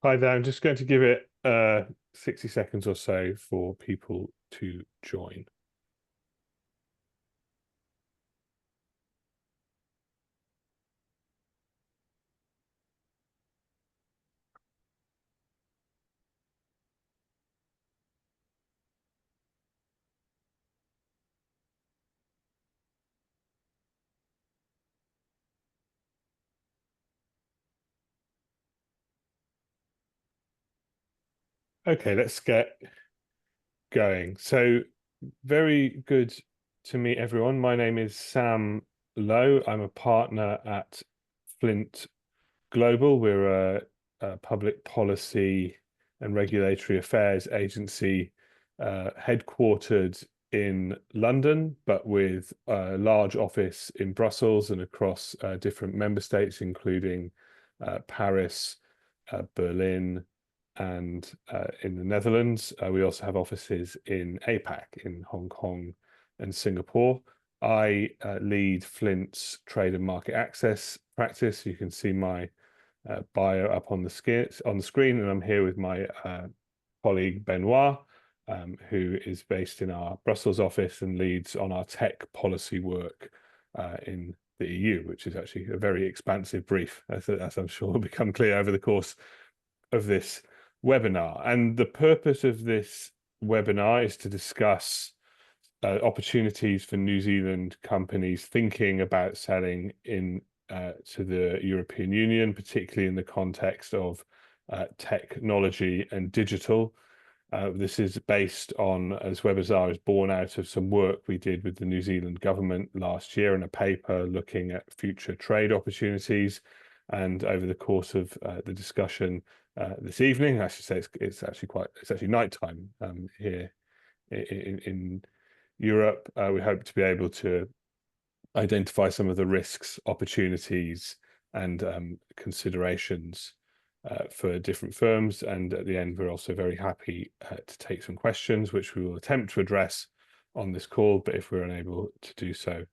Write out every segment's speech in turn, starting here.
Hi there. I'm just going to give it 60 seconds or so for people to join. Okay, let's get going. So, very good to meet everyone. My name is Sam Lowe. I'm a partner at Flint Global. We're a public policy and regulatory affairs agency headquartered in London, but with a large office in Brussels and across different member states, including Paris, Berlin, and in the Netherlands. We also have offices in APAC, in Hong Kong and Singapore. I lead Flint's trade and market access practice. You can see my bio up on the screen, and I'm here with my colleague Benoit, who is based in our Brussels office and leads on our tech policy work in the EU, which is actually a very expansive brief, as I'm sure will become clear over the course of this webinar. And the purpose of this webinar is to discuss opportunities for New Zealand companies thinking about selling in to the European Union, particularly in the context of technology and digital. This is based on, as Webinar is born out of some work we did with the New Zealand government last year in a paper looking at future trade opportunities. And over the course of the discussion this evening, I should say it's actually nighttime here in Europe. We hope to be able to identify some of the risks, opportunities, and considerations for different firms. And at the end, we're also very happy to take some questions, which we will attempt to address on this call. But if we're unable to do so,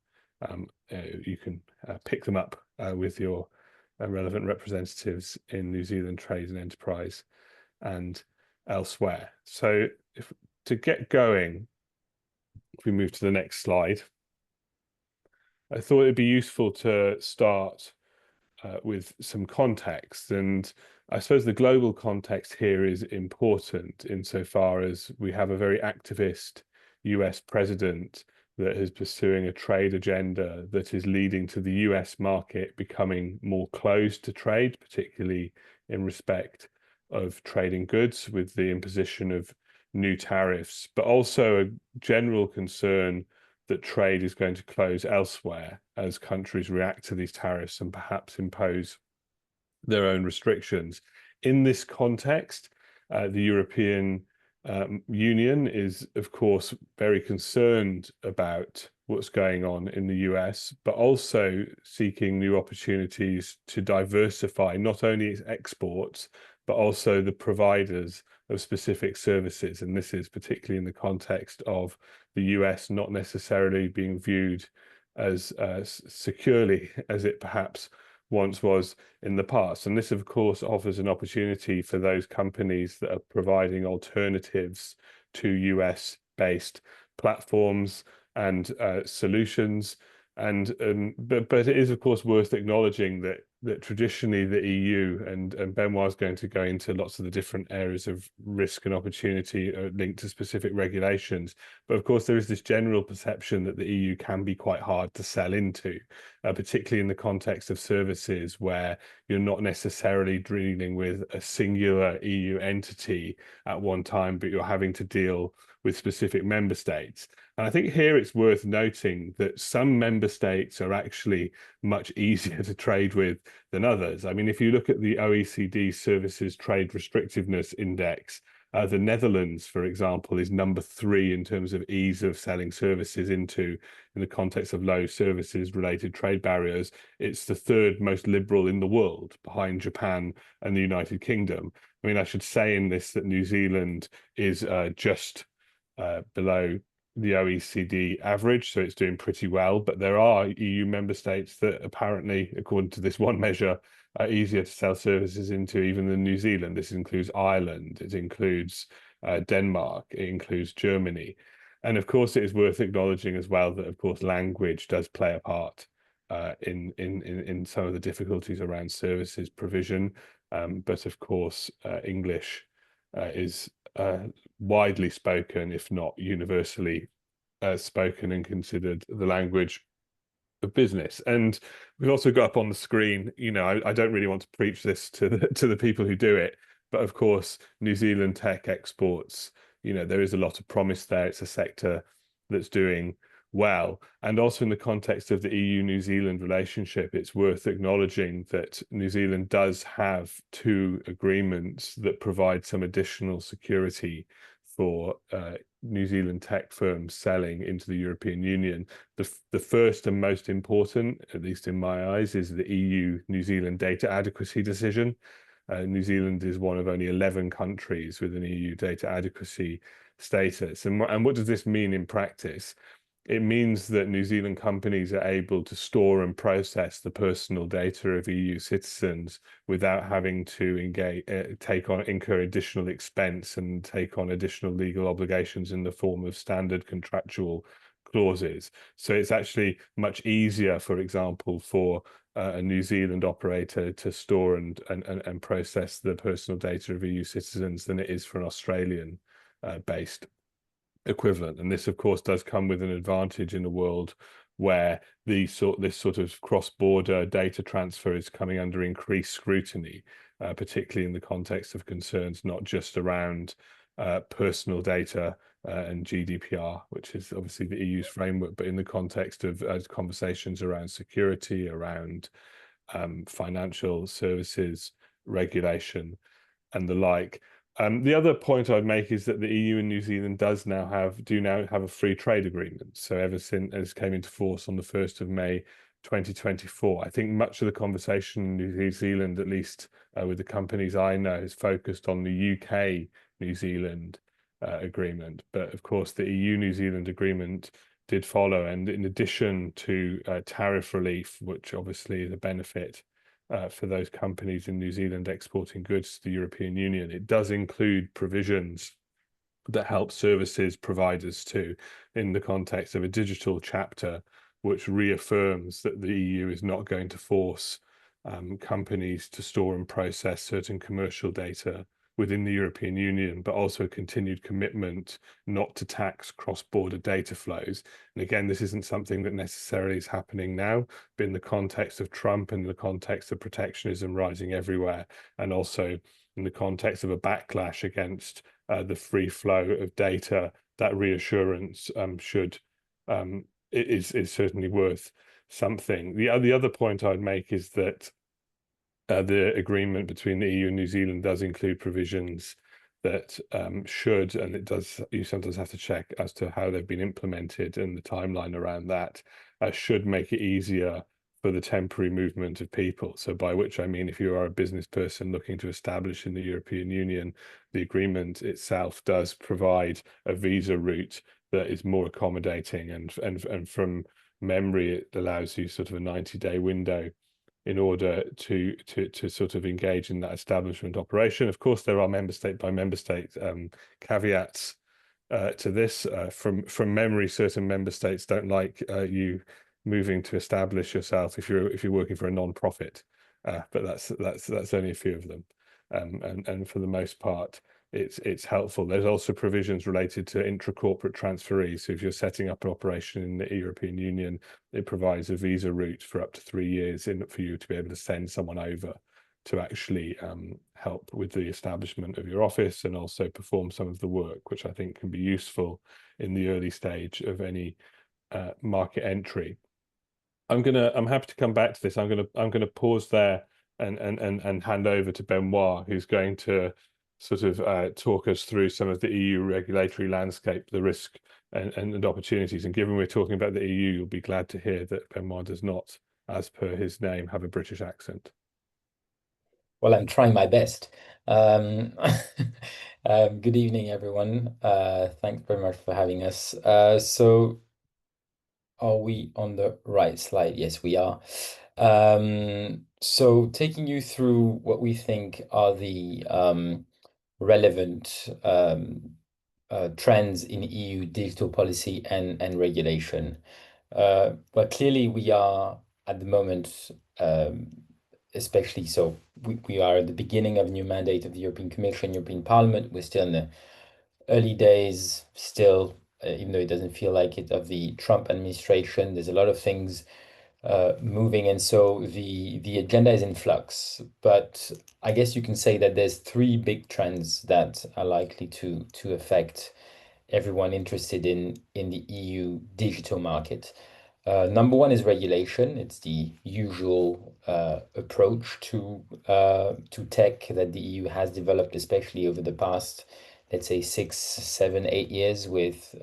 you can pick them up with your relevant representatives in New Zealand Trade and Enterprise and elsewhere. So to get going, if we move to the next slide, I thought it'd be useful to start with some context. And I suppose the global context here is important insofar as we have a very activist US president that is pursuing a trade agenda that is leading to the US market becoming more closed to trade, particularly in respect of trading goods with the imposition of new tariffs, but also a general concern that trade is going to close elsewhere as countries react to these tariffs and perhaps impose their own restrictions. In this context, the European Union is, of course, very concerned about what's going on in the US, but also seeking new opportunities to diversify not only its exports, but also the providers of specific services. And this is particularly in the context of the US not necessarily being viewed as securely as it perhaps once was in the past. And this, of course, offers an opportunity for those companies that are providing alternatives to US-based platforms and solutions. And but it is, of course, worth acknowledging that traditionally the EU and Benoit is going to go into lots of the different areas of risk and opportunity linked to specific regulations. But of course, there is this general perception that the EU can be quite hard to sell into, particularly in the context of services where you're not necessarily dealing with a singular EU entity at one time, but you're having to deal with specific member states. And I think here it's worth noting that some member states are actually much easier to trade with than others. I mean, if you look at the OECD Services Trade Restrictiveness Index, the Netherlands, for example, is number 3 in terms of ease of selling services in the context of low services related trade barriers. It's the 3rd most liberal in the world, behind Japan and the United Kingdom. I mean, I should say in this that New Zealand is just below the OECD average, so it's doing pretty well. But there are EU member states that apparently, according to this one measure, are easier to sell services into even than New Zealand. This includes Ireland, it includes Denmark, it includes Germany. And of course, it is worth acknowledging as well that, of course, language does play a part in some of the difficulties around services provision. But of course, English is widely spoken, if not universally spoken and considered the language of business. And we've also got up on the screen, I don't really want to preach this to the people who do it, but of course, New Zealand tech exports, there is a lot of promise there. It's a sector that's doing well. And also in the context of the EU-New Zealand relationship, it's worth acknowledging that New Zealand does have two agreements that provide some additional security for New Zealand tech firms selling into the European Union. The first and most important, at least in my eyes, is the EU-New Zealand data adequacy decision. New Zealand is one of only 11 countries with an EU data adequacy status. And what does this mean in practice? It means that New Zealand companies are able to store and process the personal data of EU citizens without having to incur additional expense and take on additional legal obligations in the form of standard contractual clauses. So it's actually much easier, for example, for a New Zealand operator to store and process the personal data of EU citizens than it is for an Australian based equivalent. And this, of course, does come with an advantage in a world where this sort of cross-border data transfer is coming under increased scrutiny, particularly in the context of concerns not just around personal data and GDPR, which is obviously the EU's framework, but in the context of conversations around security, around financial services regulation, and the like. The other point I'd make is that the EU and New Zealand do now have a free trade agreement. So ever since it came into force on the 1st of May 2024, I think much of the conversation in New Zealand, at least with the companies I know, is focused on the UK New Zealand agreement. But of course, the EU New Zealand agreement did follow, and in addition to tariff relief, which obviously is a benefit for those companies in New Zealand exporting goods to the European Union, it does include provisions that help services providers too, in the context of a digital chapter, which reaffirms that the EU is not going to force companies to store and process certain commercial data within the European Union, but also a continued commitment not to tax cross-border data flows. And again, this isn't something that necessarily is happening now, but in the context of Trump and the context of protectionism rising everywhere, and also in the context of a backlash against the free flow of data, that reassurance is certainly worth something. The other point I'd make is that the agreement between the EU and New Zealand does include provisions that should, and you sometimes have to check as to how they've been implemented and the timeline around that, should make it easier for the temporary movement of people. So by which I mean, if you are a business person looking to establish in the European Union, the agreement itself does provide a visa route that is more accommodating, and from memory, it allows you sort of a 90-day window in order to sort of engage in that establishment operation. Of course, there are member state by member state caveats to this. From memory, certain member states don't like you moving to establish yourself if you're working for a non-profit, but that's only a few of them, and for the most part, it's helpful. There's also provisions related to intra-corporate transferees. So if you're setting up an operation in the European Union, it provides a visa route for up to 3 years for you to be able to send someone over to actually help with the establishment of your office and also perform some of the work, which I think can be useful in the early stage of any market entry. I'm happy to come back to this. I'm gonna pause there and hand over to Benoit, who's going to sort of talk us through some of the EU regulatory landscape, the risk and opportunities. And given we're talking about the EU, you'll be glad to hear that Benoit does not, as per his name, have a British accent. Well, I'm trying my best. Good evening, everyone. Thanks very much for having us. So, are we on the right slide? Yes, we are. So, taking you through what we think are the relevant trends in EU digital policy and regulation. But clearly, we are at the moment, um, especially so, we are at the beginning of a new mandate of the European Commission, European Parliament. We're still in the early days, still, even though it doesn't feel like it, of the Trump administration. There's a lot of things moving, and so the agenda is in flux. But I guess you can say that there's three big trends that are likely to affect everyone interested in the EU digital market. Number one is regulation. It's the usual approach to tech that the EU has developed, especially over the past, let's say, 6, 7, 8 years, with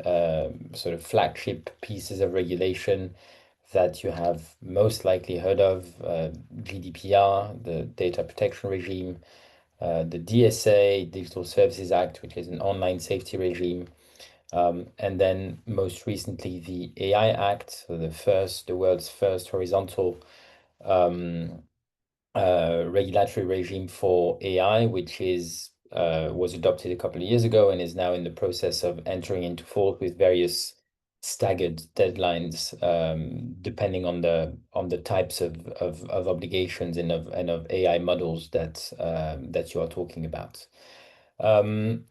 sort of flagship pieces of regulation that you have most likely heard of: GDPR, the data protection regime, the DSA, Digital Services Act, which is an online safety regime, and then most recently the AI Act, so the world's first horizontal um, regulatory regime for AI, which is was adopted a couple of years ago and is now in the process of entering into force with various staggered deadlines, depending on the types of obligations and of AI models that you are talking about. Um,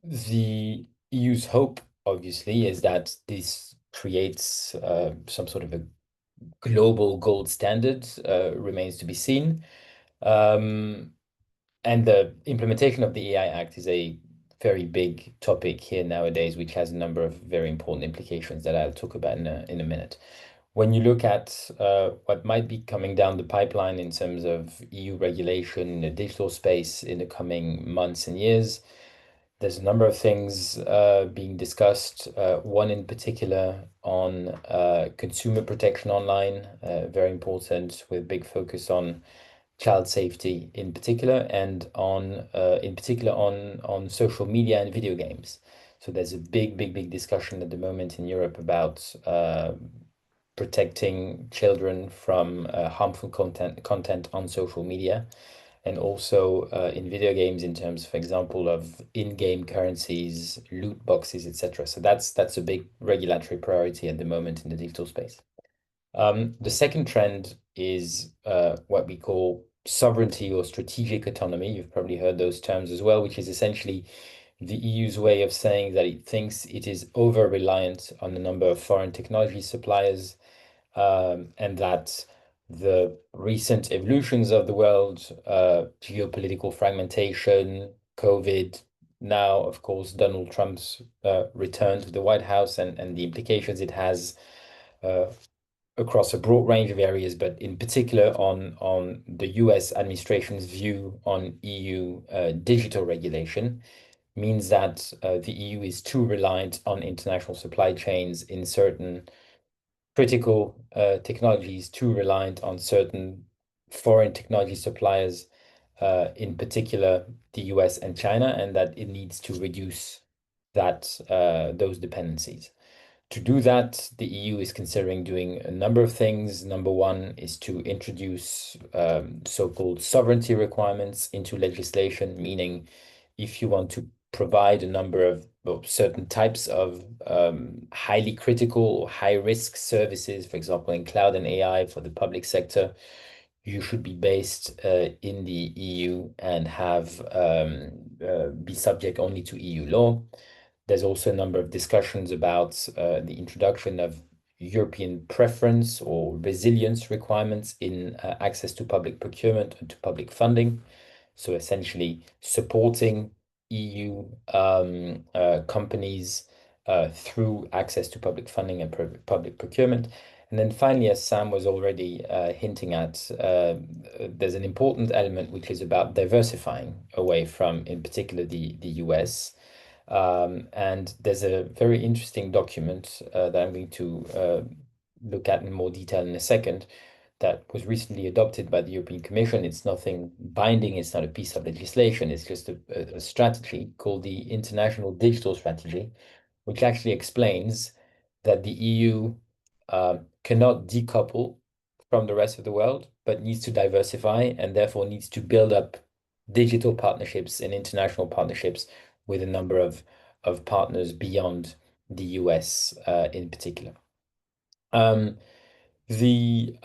the EU's hope, obviously, is that this creates some sort of a global gold standard, remains to be seen. Um, and the implementation of the AI Act is a very big topic here nowadays, which has a number of very important implications that I'll talk about in a minute. When you look at what might be coming down the pipeline in terms of EU regulation in the digital space in the coming months and years, there's a number of things being discussed. One in particular on consumer protection online, very important, with big focus on child safety in particular, and in particular on social media and video games. So there's a big discussion at the moment in Europe about protecting children from harmful content on social media, and also in video games in terms, for example, of in-game currencies, loot boxes, etc. So that's a big regulatory priority at the moment in the digital space. The second trend is what we call sovereignty or strategic autonomy. You've probably heard those terms as well, which is essentially the EU's way of saying that it thinks it is over-reliant on a number of foreign technology suppliers, and that the recent evolutions of the world, geopolitical fragmentation, COVID, now, of course, Donald Trump's return to the White House and the implications it has uh, across a broad range of areas, but in particular on the US administration's view on EU digital regulation, means that the EU is too reliant on international supply chains in certain critical technologies, too reliant on certain foreign technology suppliers, in particular the US and China, and that it needs to reduce those dependencies. To do that, the EU is considering doing a number of things. Number one is to introduce so-called sovereignty requirements into legislation, meaning if you want to provide a number of certain types of highly critical or high-risk services, for example, in cloud and AI for the public sector, you should be based in the EU and have be subject only to EU law. There's also a number of discussions about the introduction of European preference or resilience requirements in access to public procurement and to public funding. So essentially supporting EU companies through access to public funding and public procurement. And then finally, as Sam was already hinting at, there's an important element which is about diversifying away from, in particular, the US. And there's a very interesting document that I'm going to look at in more detail in a second, that was recently adopted by the European Commission. It's nothing binding, it's not a piece of legislation, it's just a strategy called the International Digital Strategy, which actually explains that the EU cannot decouple from the rest of the world, but needs to diversify and therefore needs to build up digital partnerships and international partnerships with a number of partners beyond the US in particular. The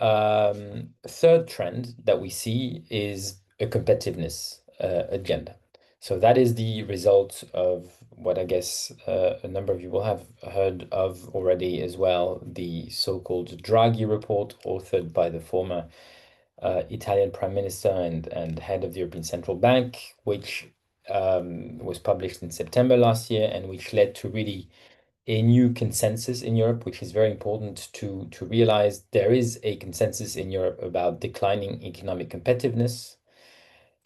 third trend that we see is a competitiveness agenda. So that is the result of what I guess a number of you will have heard of already as well, the so-called Draghi report, authored by the former Italian Prime Minister and head of the European Central Bank, which was published in September last year and which led to really a new consensus in Europe, which is very important to realize there is a consensus in Europe about declining economic competitiveness,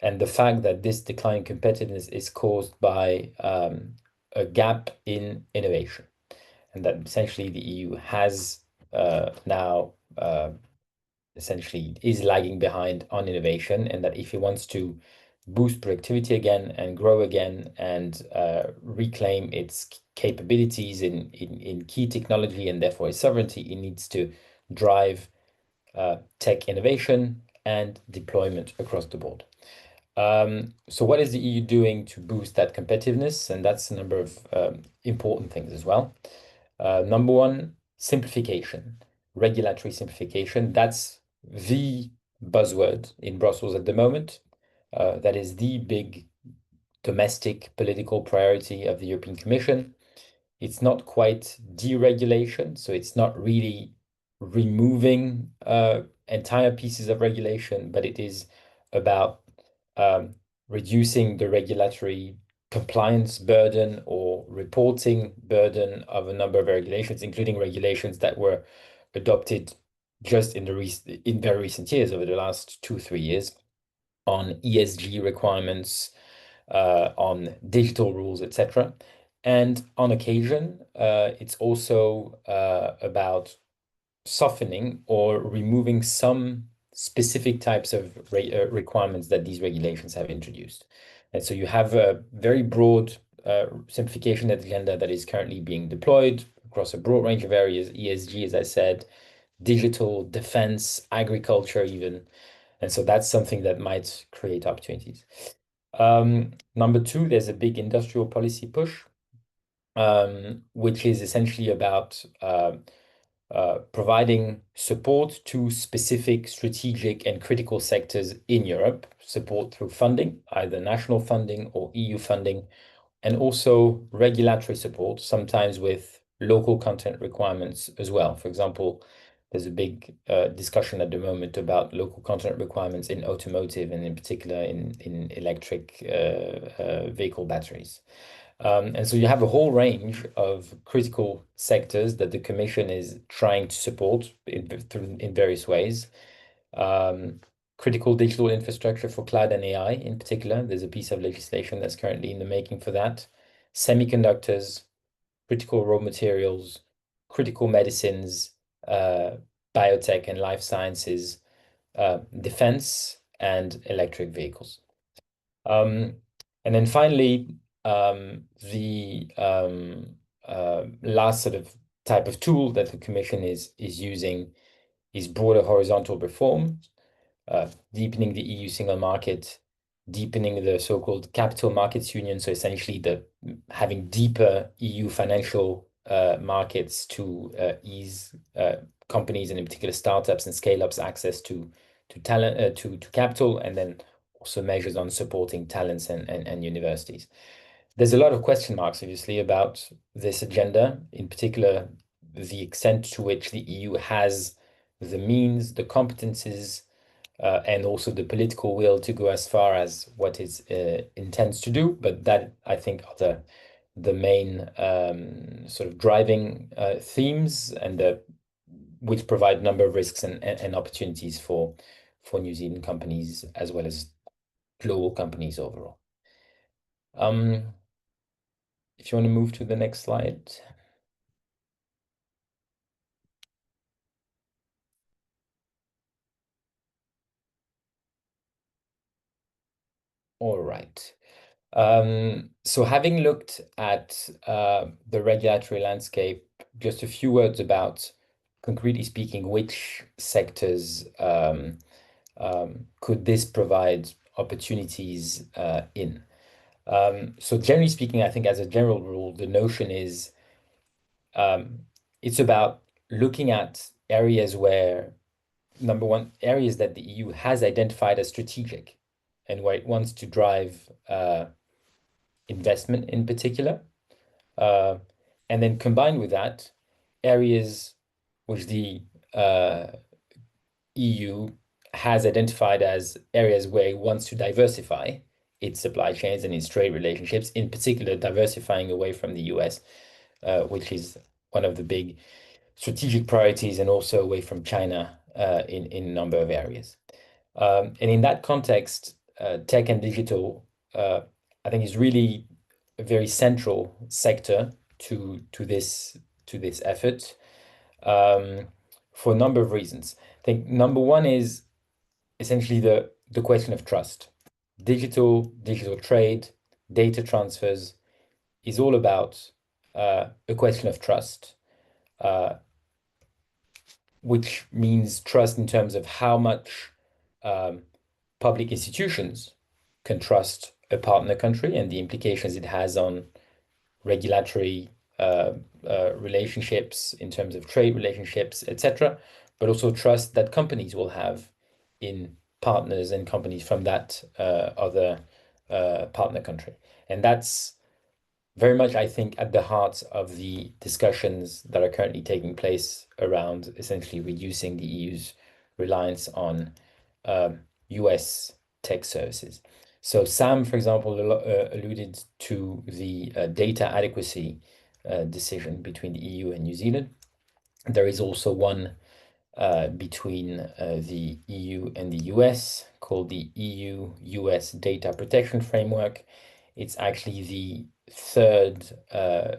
and the fact that this declining competitiveness is caused by a gap in innovation, and that essentially the EU has now essentially is lagging behind on innovation, and that if it wants to boost productivity again and grow again and reclaim its capabilities in key technology and therefore its sovereignty, it needs to drive tech innovation and deployment across the board. So what is the EU doing to boost that competitiveness? And that's a number of important things as well. Number one, simplification, regulatory simplification. That's the buzzword in Brussels at the moment. That is the big domestic political priority of the European Commission. It's not quite deregulation, so it's not really removing entire pieces of regulation, but it is about um, reducing the regulatory compliance burden or reporting burden of a number of regulations, including regulations that were adopted just in very recent years, over the last 2, 3 years, on ESG requirements, on digital rules, etc. And on occasion, it's also about softening or removing some specific types of requirements that these regulations have introduced. And so you have a very broad simplification agenda that is currently being deployed across a broad range of areas, ESG, as I said, digital, defense, agriculture, even. And so that's something that might create opportunities. Number two, there's a big industrial policy push, which is essentially about providing support to specific strategic and critical sectors in Europe, support through funding, either national funding or EU funding, and also regulatory support, sometimes with local content requirements as well. For example, there's a big discussion at the moment about local content requirements in automotive and in particular in electric vehicle batteries. And so you have a whole range of critical sectors that the Commission is trying to support in various ways. Critical digital infrastructure for cloud and AI in particular. There's a piece of legislation that's currently in the making for that. Semiconductors, critical raw materials, critical medicines, biotech and life sciences, defense, and electric vehicles. And then finally, the last sort of type of tool that the Commission is using is broader horizontal reform, deepening the EU single market, deepening the so-called capital markets union. So essentially, having deeper EU financial markets to ease companies and in particular startups and scale-ups access to talent to capital, and then also measures on supporting talents and universities. There's a lot of question marks, obviously, about this agenda, in particular, the extent to which the EU has the means, the competences, and also the political will to go as far as what it intends to do. But that, I think, are the main sort of driving themes, and which provide a number of risks and opportunities for New Zealand companies as well as global companies overall. If you want to move to the next slide. All right. So having looked at the regulatory landscape, just a few words about, concretely speaking, which sectors could this provide opportunities in? So generally speaking, I think as a general rule, the notion is um, it's about looking at areas where, number one, areas that the EU has identified as strategic and where it wants to drive investment in particular. Uh, and then combined with that, areas which the uh, EU has identified as areas where it wants to diversify its supply chains and its trade relationships, in particular, diversifying away from the US, which is one of the big strategic priorities, and also away from China in a number of areas. And in that context, tech and digital, I think, is really a very central sector to this effort um, for a number of reasons. I think number one is essentially the question of trust. Digital trade, data transfers is all about a question of trust, uh, which means trust in terms of how much um, public institutions can trust a partner country and the implications it has on regulatory uh, relationships in terms of trade relationships, etc., but also trust that companies will have in partners and companies from that other partner country. And that's very much, I think, at the heart of the discussions that are currently taking place around essentially reducing the EU's reliance on US tech services. So Sam, for example, alluded to the data adequacy decision between the EU and New Zealand. There is also one between the EU and the US called the EU-US Data Protection Framework. It's actually the uh,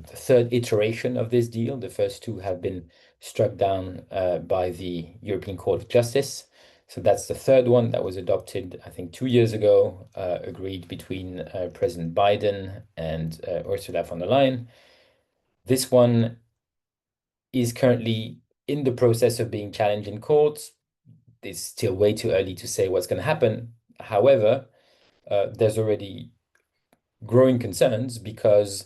third iteration of this deal. The first two have been struck down by the European Court of Justice. So that's the third one that was adopted, I think, 2 years ago, agreed between President Biden and Ursula von der Leyen. This one is currently in the process of being challenged in courts. It's still way too early to say what's going to happen. However, there's already growing concerns because,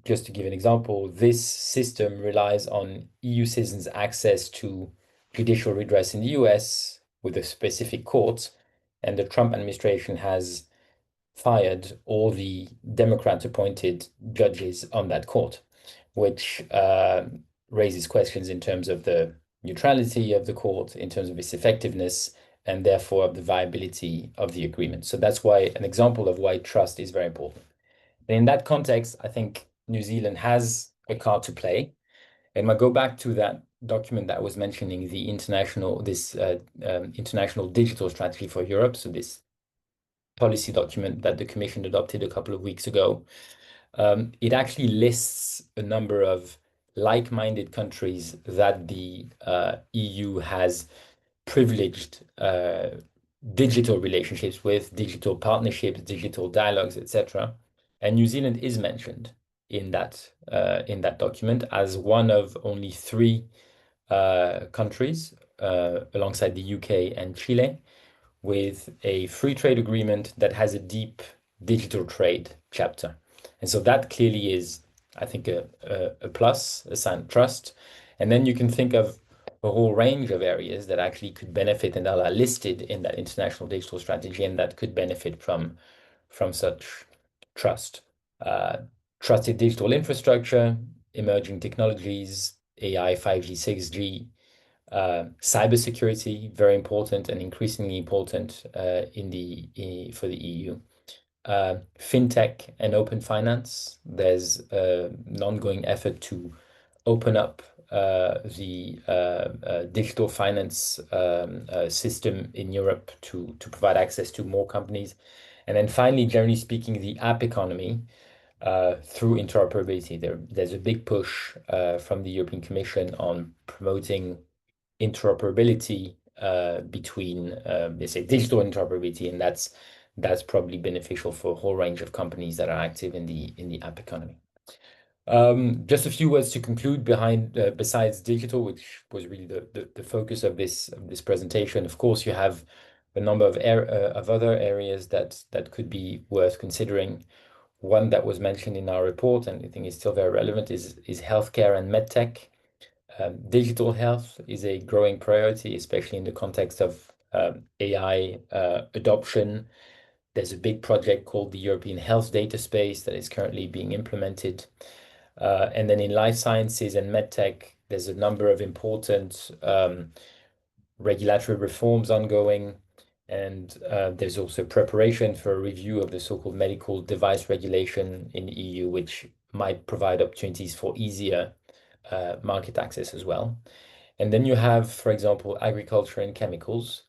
just to give an example, this system relies on EU citizens' access to judicial redress in the US with a specific court, and the Trump administration has fired all the Democrat-appointed judges on that court, which raises questions in terms of the neutrality of the court, in terms of its effectiveness, and therefore of the viability of the agreement. So that's why an example of why trust is very important. And in that context, I think New Zealand has a card to play. And I go back to that document that I was mentioning, the international digital strategy for Europe. So this policy document that the Commission adopted a couple of weeks ago. It actually lists a number of like-minded countries that the EU has privileged digital relationships with, digital partnerships, digital dialogues, etc. And New Zealand is mentioned in that document as one of only three countries, alongside the UK and Chile, with a free trade agreement that has a deep digital trade chapter. And so that clearly is, I think, a plus, a sign of trust. And then you can think of a whole range of areas that actually could benefit and that are listed in that international digital strategy and that could benefit from such trust. Uh, Trusted digital infrastructure, emerging technologies, AI, 5G, 6G, cybersecurity, very important and increasingly important for the EU. Fintech and open finance. There's an ongoing effort to open up the digital finance system in Europe to provide access to more companies. And then finally, generally speaking, the app economy through interoperability. There's a big push from the European Commission on promoting interoperability between, let's say, digital interoperability, and that's probably beneficial for a whole range of companies that are active in the app economy. Just a few words to conclude behind besides digital, which was really the focus of this presentation. Of course, you have a number of other areas that could be worth considering. One that was mentioned in our report, and I think is still very relevant, is healthcare and medtech. Digital health is a growing priority, especially in the context of AI adoption. There's a big project called the European Health Data Space that is currently being implemented. And then in life sciences and medtech, there's a number of important regulatory reforms ongoing. And there's also preparation for a review of the so-called medical device regulation in the EU, which might provide opportunities for easier market access as well. And then you have, for example, agriculture and chemicals.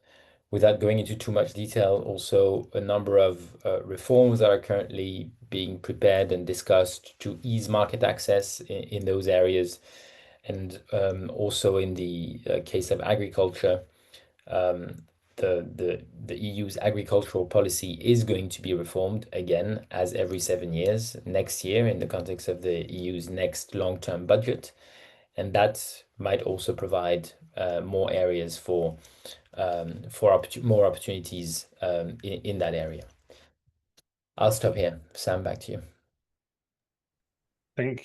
Without going into too much detail, also a number of reforms that are currently being prepared and discussed to ease market access in those areas. And also in the case of agriculture, um, the EU's agricultural policy is going to be reformed again as every 7 years next year in the context of the EU's next long-term budget. And that might also provide more areas for more opportunities in that area. I'll stop here. Sam, back to you. Thank